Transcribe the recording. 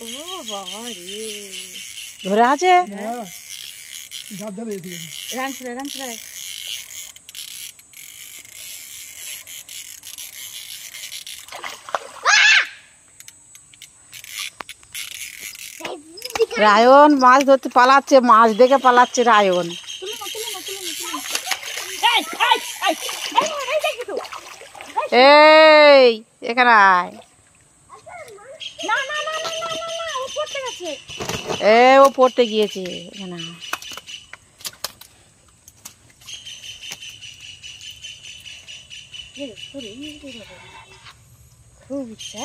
ও বাবা রে, ধরে আছে রামছড়ায় রায়ন মাছ ধরতে পালাচ্ছে, মাছ দেখে পালাচ্ছে রায়ন। এই এখানে আয়। ও পড়তে গিয়েছে, এখানে আয়। খুব ইচ্ছা